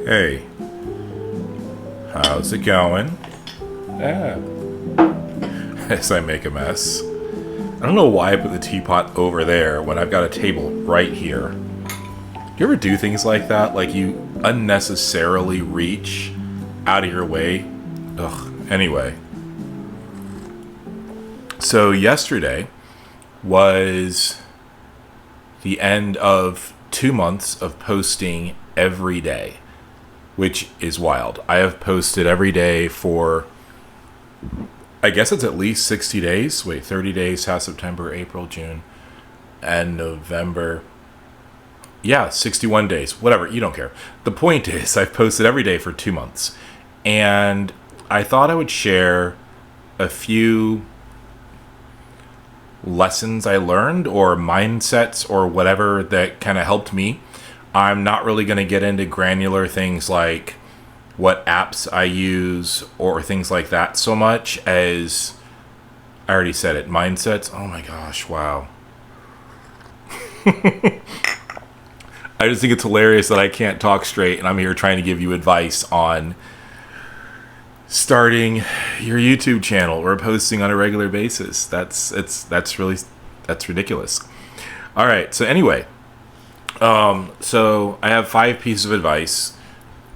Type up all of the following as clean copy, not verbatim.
Hey, how's it going? Ah. As I make a mess. I don't know why I put the teapot over there when I've got a table right here. Do you ever do things like that? Like you unnecessarily reach out of your way? Ugh. Anyway. So yesterday was the end of 2 months of posting every day, which is wild. I have posted every day for, I guess it's at least 60 days. Wait, 30 days, half September, April, June, and November. Yeah, 61 days. Whatever, you don't care. The point is, I've posted every day for 2 months. And I thought I would share a few lessons I learned or mindsets or whatever that kind of helped me. I'm not really going to get into granular things like what apps I use or things like that so much as I already said it. Mindsets. Oh my gosh. Wow. I just think it's hilarious that I can't talk straight and I'm here trying to give you advice on starting your YouTube channel or posting on a regular basis. That's ridiculous. All right. So anyway, so I have 5 pieces of advice.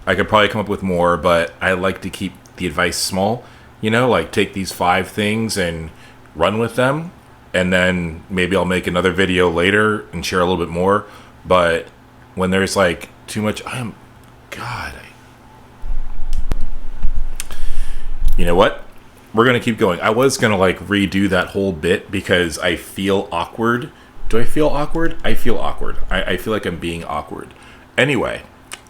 I could probably come up with more, but I like to keep the advice small, like take these 5 things and run with them. And then maybe I'll make another video later and share a little bit more. But when there's like too much, you know what? We're going to keep going. I was going to redo that whole bit because I feel awkward. Do I feel awkward? I feel awkward. I feel like I'm being awkward. Anyway,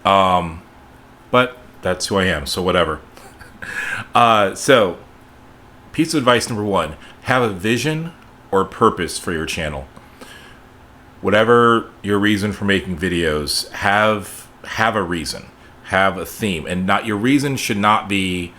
but that's who I am, so whatever. So, piece of advice number 1, have a vision or purpose for your channel. Whatever your reason for making videos, have a reason, have a theme. And not your reason should not be,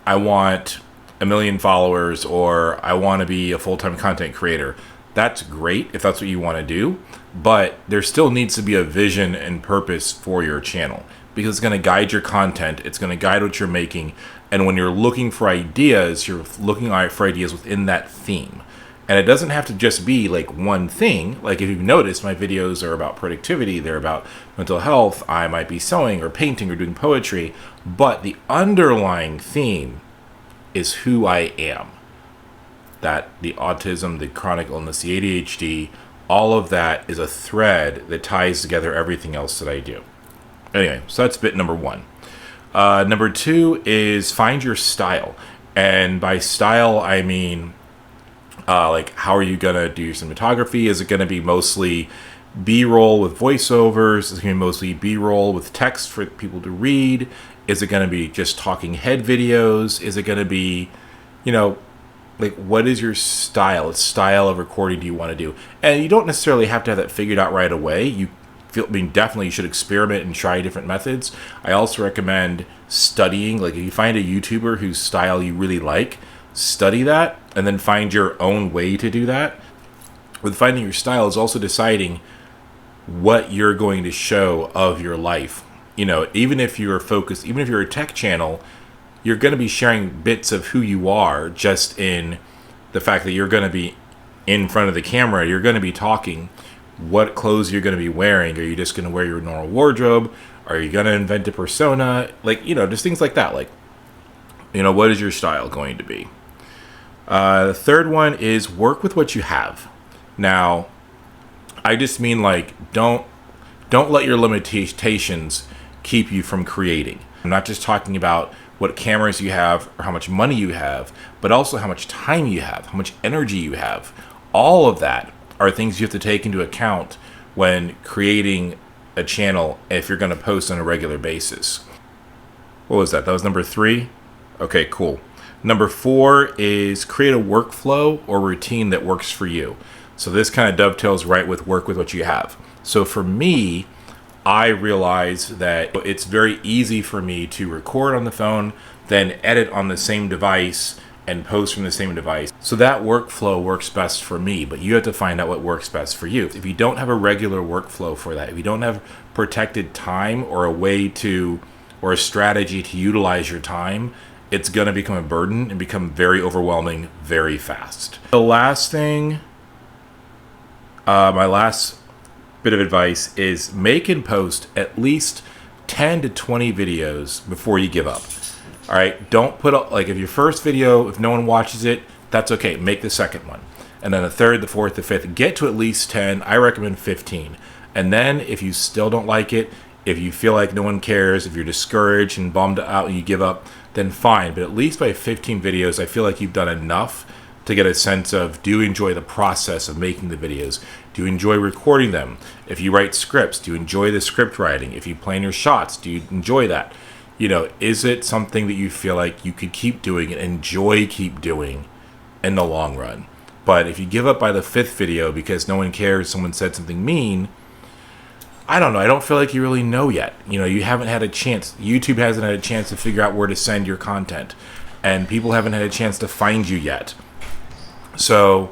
I want 1 million followers or I want to be a full-time content creator. That's great if that's what you want to do, but there still needs to be a vision and purpose for your channel because it's going to guide your content. It's going to guide what you're making. And when you're looking for ideas, you're looking for ideas within that theme. And it doesn't have to just be one thing. Like if you've noticed, my videos are about productivity. They're about mental health. I might be sewing or painting or doing poetry, but the underlying theme is who I am. That the autism, the chronic illness, the ADHD, all of that is a thread that ties together everything else that I do. Anyway, so that's bit number 1. Number 2 is find your style. And by style, I mean, how are you going to do your cinematography? Is it going to be mostly B-roll with voiceovers? Is it going to be mostly B-roll with text for people to read? Is it going to be just talking head videos? Is it going to be, what is your style? What style of recording do you want to do? And you don't necessarily have to have that figured out right away. Definitely you should experiment and try different methods. I also recommend studying. If you find a YouTuber whose style you really like, study that and then find your own way to do that. With finding your style is also deciding what you're going to show of your life. Even if you're focused, even if you're a tech channel, you're going to be sharing bits of who you are just in the fact that you're going to be in front of the camera. You're going to be talking. What clothes you're going to be wearing? Are you just going to wear your normal wardrobe? Are you going to invent a persona? Just things like that. What is your style going to be? The third one is work with what you have. Now, I just mean don't let your limitations keep you from creating. I'm not just talking about what cameras you have or how much money you have, but also how much time you have, how much energy you have. All of that are things you have to take into account when creating a channel if you're going to post on a regular basis. What was that? That was number 3? Okay, cool. Number 4 is create a workflow or routine that works for you. So this kind of dovetails right with work with what you have. So for me, I realize that it's very easy for me to record on the phone, then edit on the same device and post from the same device. So that workflow works best for me, but you have to find out what works best for you. If you don't have a regular workflow for that, if you don't have protected time or a way to or a strategy to utilize your time, it's going to become a burden and become very overwhelming very fast. The last thing, my last bit of advice is make and post at least 10 to 20 videos before you give up. All right, don't put up, like if your first video, if no one watches it, that's okay. Make the second one. And then the third, the fourth, the fifth, get to at least 10. I recommend 15. And then if you still don't like it, if you feel like no one cares, if you're discouraged and bummed out and you give up, then fine. But at least by 15 videos, I feel like you've done enough to get a sense of, do you enjoy the process of making the videos? Do you enjoy recording them? If you write scripts, do you enjoy the script writing? If you plan your shots, do you enjoy that? You know, is it something that you feel like you could keep doing and enjoy keep doing in the long run? But if you give up by the 5th video because no one cares, someone said something mean, I don't know. I don't feel like you really know yet. You know, you haven't had a chance. YouTube hasn't had a chance to figure out where to send your content. And people haven't had a chance to find you yet. So,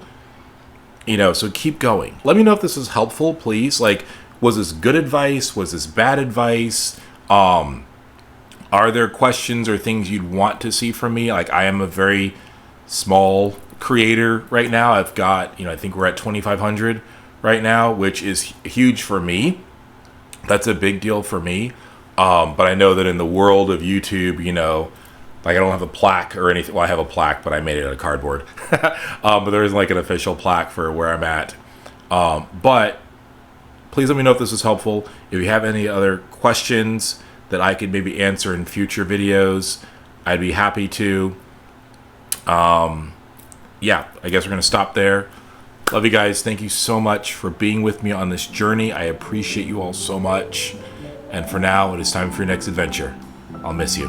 you know, so keep going. Let me know if this is helpful, please. Like, was this good advice? Was this bad advice? Are there questions or things you'd want to see from me? Like, I am a very small creator right now. I've got, you know, I think we're at 2,500 right now, which is huge for me. That's a big deal for me. But I know that in the world of YouTube, you know, like I don't have a plaque or anything. Well, I have a plaque, but I made it out of cardboard. But there isn't like an official plaque for where I'm at. But please let me know if this was helpful. If you have any other questions that I could maybe answer in future videos, I'd be happy to. Yeah, I guess we're going to stop there. Love you guys. Thank you so much for being with me on this journey. I appreciate you all so much. And for now, it is time for your next adventure. I'll miss you.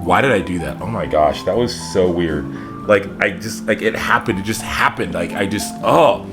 Why did I do that? Oh my gosh, that was so weird. Like, I just, like, it happened. It just happened. Like, I just, oh.